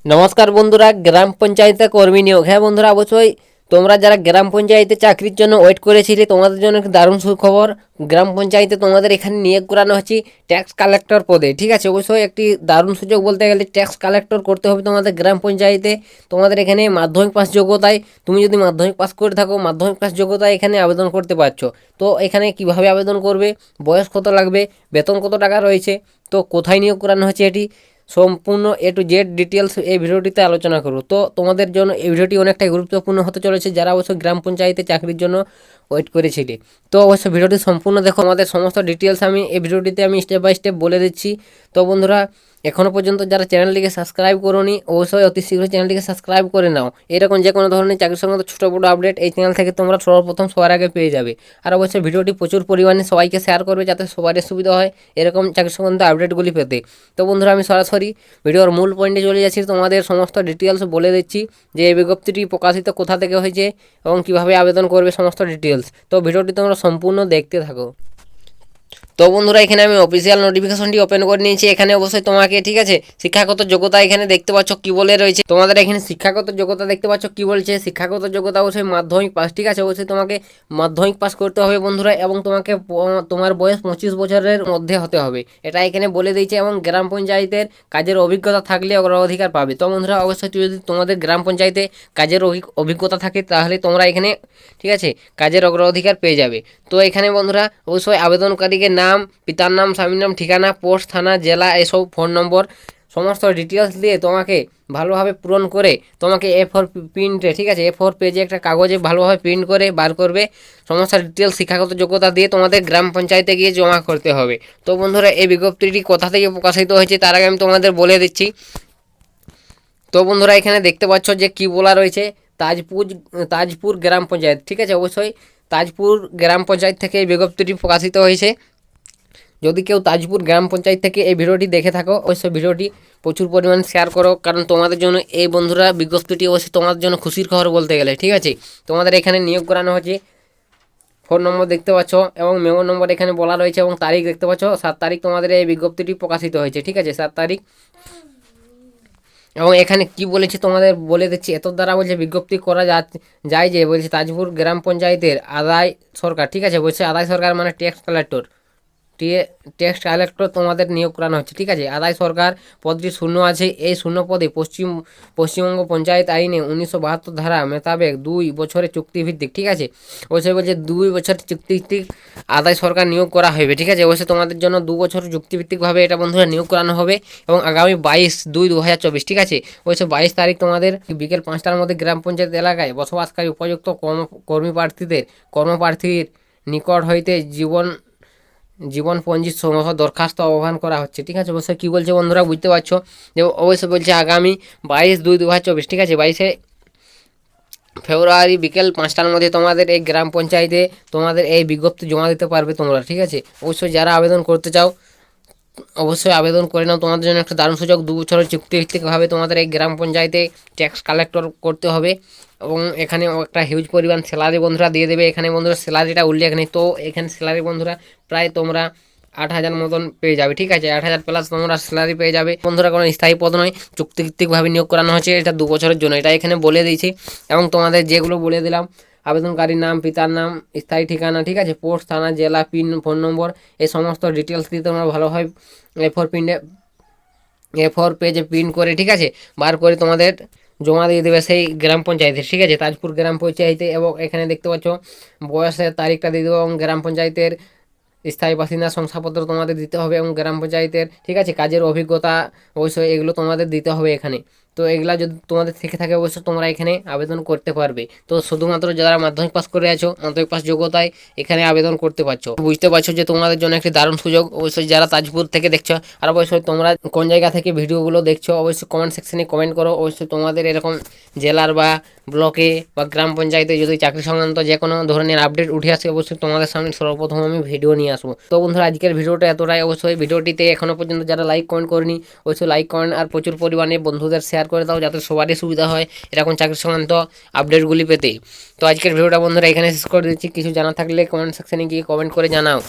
নমস্কার বন্ধুরা, গ্রাম পঞ্চায়েতে কর্মী নিয়োগ। হ্যাঁ বন্ধুরা, অবশ্যই তোমরা যারা গ্রাম পঞ্চায়েতে চাকরির জন্য ওয়েট করেছিলে তোমাদের জন্য একটা দারুণ সুখবর। গ্রাম পঞ্চায়েতে তোমাদের এখানে নিয়োগ করানো হচ্ছে ট্যাক্স কালেক্টর পদে। ঠিক আছে, অবশ্যই একটি দারুণ সুযোগ বলতে গেলে ট্যাক্স কালেক্টর করতে হবে তোমাদের গ্রাম পঞ্চায়েতে। তোমাদের এখানে মাধ্যমিক পাস যোগ্যতায়, তুমি যদি মাধ্যমিক পাস করে থাকো মাধ্যমিক পাস যোগ্যতায় এখানে আবেদন করতে পারছো। তো এখানে কিভাবে আবেদন করবে, বয়স কত লাগবে, বেতন কত টাকা রয়েছে, তো কোথায় নিয়োগ করানো হচ্ছে এটি সম্পূর্ণ A to Z ডিটেলস এই ভিডিওটিতে আলোচনা করব। তো তোমাদের জন্য এই ভিডিওটি অনেকটাই গুরুত্বপূর্ণ হতে চলেছে যারা অবশ্যই গ্রাম পঞ্চায়েতে চাকরির জন্য ওয়েট করেছিলে। তো অবশ্যই ভিডিওটি সম্পূর্ণ দেখো, আমাদের সমস্ত ডিটেলস আমি এই ভিডিওটিতে আমি স্টেপ বাই স্টেপ বলে দিচ্ছি। তো বন্ধুরা, এখনও পর্যন্ত যারা চ্যানেলটিকে সাবস্ক্রাইব করোনি অবশ্যই অতি শীঘ্র চ্যানেলটিকে সাবস্ক্রাইব করে নাও। এরকম যে কোনো ধরনের চাকরি সংক্রান্ত ছোটো বড়ো আপডেট এই চ্যানেল থেকে তোমরা সর্বপ্রথম সবার আগে পেয়ে যাবে। আর অবশ্যই ভিডিওটি প্রচুর পরিমাণে সবাইকে শেয়ার করবে যাতে সবারই সুবিধা হয় এরকম চাকরি সংক্রান্ত আপডেটগুলি পেতে। তো বন্ধুরা, আমি সরাসরি ভিডিওর মূল পয়েন্টে চলে যাচ্ছি। তোমাদের সমস্ত ডিটেলস বলে দিচ্ছি যে এই বিজ্ঞপ্তিটি প্রকাশিত কোথা থেকে হয়েছে এবং কিভাবে আবেদন করবে সমস্ত ডিটেলস। তো ভিডিওটি তোমরা সম্পূর্ণ দেখতে থাকো। তো বন্ধুরা, এখানে আমি অফিসিয়াল নোটিফিকেশনটি ওপেন করে নিয়েছি। এখানে অবশ্যই তোমাকে, ঠিক আছে, শিক্ষাগত যোগ্যতা এখানে দেখতে পাচ্ছ কি বলে রয়েছে। তোমাদের এখানে শিক্ষাগত যোগ্যতা দেখতে পাচ্ছ কি বলছে। শিক্ষাগত যোগ্যতা অবশ্যই মাধ্যমিক পাস। ঠিক আছে, অবশ্যই তোমাকে মাধ্যমিক পাস করতে হবে বন্ধুরা, এবং তোমাকে তোমার বয়স 25 বছরের মধ্যে হতে হবে, এটা এখানে বলে দিয়েছে। এবং গ্রাম পঞ্চায়েতের কাজের অভিজ্ঞতা থাকলে অগ্রাধিকার পাবে। তো বন্ধুরা, অবশ্যই যদি তোমাদের গ্রাম পঞ্চায়েতে কাজের অভিজ্ঞতা থাকে তাহলে তোমরা এখানে, ঠিক আছে, কাজের অগ্রাধিকার পেয়ে যাবে। তো এখানে বন্ধুরা অবশ্যই আবেদনকারীকে নাম, পিতার নাম, স্বামীর নাম, ঠিকানা, পোস্ট, থানা, জেলা, এসব ফোন নম্বর সমস্ত ডিটেলস দিয়ে তোমাকে ভালোভাবে পূরণ করে তোমাকে A4 প্রিন্টে, ঠিক আছে, A4 পেজে একটা কাগজে ভালোভাবে প্রিন্ট করে বার করবে। সমস্ত ডিটেলস শিক্ষাগত যোগ্যতা দিয়ে তোমাদের গ্রাম পঞ্চায়েতে গিয়ে জমা করতে হবে। তো বন্ধুরা, এই বিজ্ঞপ্তিটি কোথা থেকে প্রকাশিত হয়েছে তার আগে আমি তোমাদের বলে দিচ্ছি। তো বন্ধুরা, এখানে দেখতে পাচ্ছ যে কি বলা রয়েছে, তাজপুর তাজপুর গ্রাম পঞ্চায়েত। ঠিক আছে, অবশ্যই তাজপুর গ্রাম পঞ্চায়েত থেকে এই বিজ্ঞপ্তিটি প্রকাশিত হয়েছে। যদি কেউ তাজপুর গ্রাম পঞ্চায়েত থেকে এই ভিডিওটি দেখে থাকো অবশ্যই ভিডিওটি প্রচুর পরিমাণে শেয়ার করো, কারণ তোমাদের জন্য এই বন্ধুরা বিজ্ঞপ্তিটি অবশ্যই তোমাদের জন্য খুশির খবর বলতে গেলে। ঠিক আছে, তোমাদের এখানে নিয়োগ করানো হচ্ছে। ফোন নম্বর দেখতে পাচ্ছ এবং মেমো নম্বর এখানে বলা রয়েছে, এবং তারিখ দেখতে পাচ্ছ 7 তারিখ তোমাদের এই বিজ্ঞপ্তিটি প্রকাশিত হয়েছে। ঠিক আছে, 7 তারিখ। এবং এখানে কি বলেছে তোমাদের বলে দিচ্ছি। এত দ্বারা বলছে বিজ্ঞপ্তি করা যায় যে বলছে তাজপুর গ্রাম পঞ্চায়েতের আদায় সরকার। ঠিক আছে, বলছে আদায় সরকার মানে ট্যাক্স কালেক্টর। ট্যাক্স কালেক্টর তোমাদের নিয়োগ করানো হচ্ছে। ঠিক আছে, আদায় সরকার পদটি শূন্য আছে। এই শূন্য পদে পশ্চিমবঙ্গ পঞ্চায়েত আইনে 1972 ধারা মোতাবেক 2 বছরের চুক্তিভিত্তিক, ঠিক আছে, অবশ্যই বলছে 2 বছরের চুক্তিভিত্তিক আদায় সরকার নিয়োগ করা হবে। ঠিক আছে, অবশ্যই তোমাদের জন্য 2 বছর চুক্তিভিত্তিকভাবে এটা বন্ধুরা নিয়োগ করানো হবে। এবং আগামী 22/2/2024, ঠিক আছে, অবশ্যই 22 তারিখ তোমাদের বিকেল 5টার মধ্যে গ্রাম পঞ্চায়েত এলাকায় বসবাসকারী উপযুক্ত কর্মপ্রার্থীর নিকট হইতে জীবনপঞ্জির সমস্ত দরখাস্ত আহ্বান করা হচ্ছে। ঠিক আছে, অবশ্যই কী বলছে বন্ধুরা বুঝতে পারছো যে অবশ্যই বলছে আগামী 22/2/2024, ঠিক আছে, 22 ফেব্রুয়ারি বিকেল 5টার মধ্যে তোমাদের এই গ্রাম পঞ্চায়েতে তোমাদের এই বিজ্ঞপ্তি জমা দিতে পারবে তোমরা। ঠিক আছে, অবশ্যই যারা আবেদন করতে চাও অবশ্যই আবেদন করে নাও। তোমাদের জন্য একটা দারুণ সুযোগ, 2 বছরের চুক্তিভিত্তিকভাবে তোমাদের এই গ্রাম পঞ্চায়েতে ট্যাক্স কালেক্টর করতে হবে। এবং এখানে একটা হিউজ পরিমাণ স্যালারি বন্ধুরা দিয়ে দেবে। এখানে বন্ধুরা স্যালারিটা উল্লেখ নেই, তো এখানে স্যালারি বন্ধুরা প্রায় তোমরা 8,000 মতন পেয়ে যাবে। ঠিক আছে, 8,000 প্লাস তোমরা স্যালারি পেয়ে যাবে বন্ধুরা। কোনো স্থায়ী পদ নয়, চুক্তিভিত্তিকভাবে নিয়োগ করানো হচ্ছে। এটা 2 বছরের জন্য, এটা এখানে বলে দিয়েছি। এবং তোমাদের যেগুলো বলে দিলাম, আবেদনকারীর নাম, পিতার নাম, স্থায়ী ঠিকানা, ঠিক আছে, পোস্ট, থানা, জেলা, পিন, ফোন নম্বর, এই সমস্ত ডিটেলস দিয়ে তোমরা ভালোভাবে A4 পেজে প্রিন্ট করে, ঠিক আছে, বার করে তোমাদের জমা দিয়ে দেবে সেই গ্রাম পঞ্চায়েতে। ঠিক আছে, তাজপুর গ্রাম পঞ্চায়েতে। এবং এখানে দেখতে পাচ্ছ বয়সের তারিখটা দিয়ে দেবো, এবং গ্রাম পঞ্চায়েতের স্থায়ী বাসিন্দা শংসাপত্র তোমাদের দিতে হবে, এবং গ্রাম পঞ্চায়েতের, ঠিক আছে, কাজের অভিজ্ঞতা অবশ্যই এগুলো তোমাদের দিতে হবে এখানে। তো এগুলা যদি তোমাদের থেকে থাকে অবশ্যই তোমরা এখানে আবেদন করতে পারবে। তো শুধুমাত্র যারা মাধ্যমিক পাস করে আছো, মাধ্যমিক পাস যোগ্যতায় এখানে আবেদন করতে পারছো। বুঝতে পারছো যে তোমাদের জন্য একটি দারুণ সুযোগ। অবশ্যই যারা তাজপুর থেকে দেখছো, আর অবশ্যই তোমরা কোন জায়গা থেকে ভিডিওগুলো দেখছো অবশ্যই কমেন্ট সেকশনে কমেন্ট করো। অবশ্যই তোমাদের এরকম জেলার বা ব্লকে বা গ্রাম পঞ্চায়েতে যদি চাকরি সংক্রান্ত যে কোনো ধরনের আপডেট উঠে আসে অবশ্যই তোমাদের সামনে সর্বপ্রথম আমি ভিডিও নিয়ে আসবো। তো বন্ধুরা, আজকের ভিডিওটা এতটাই। অবশ্যই ভিডিওটিতে এখনো পর্যন্ত যারা লাইক কমেন্ট করেনি অবশ্যই লাইক করেন, আর প্রচুর পরিমাণে বন্ধুদের শেয়ার করে দাও যাতে সবারই সুবিধা হয় এরকম চাকরি সংক্রান্ত আপডেটগুলি পেতে। তো আজকের ভিডিওটা বন্ধুরা এখানে শেষ করে দিচ্ছি। কিছু জানা থাকলে কমেন্ট সেকশনে গিয়ে কমেন্ট করে জানাও।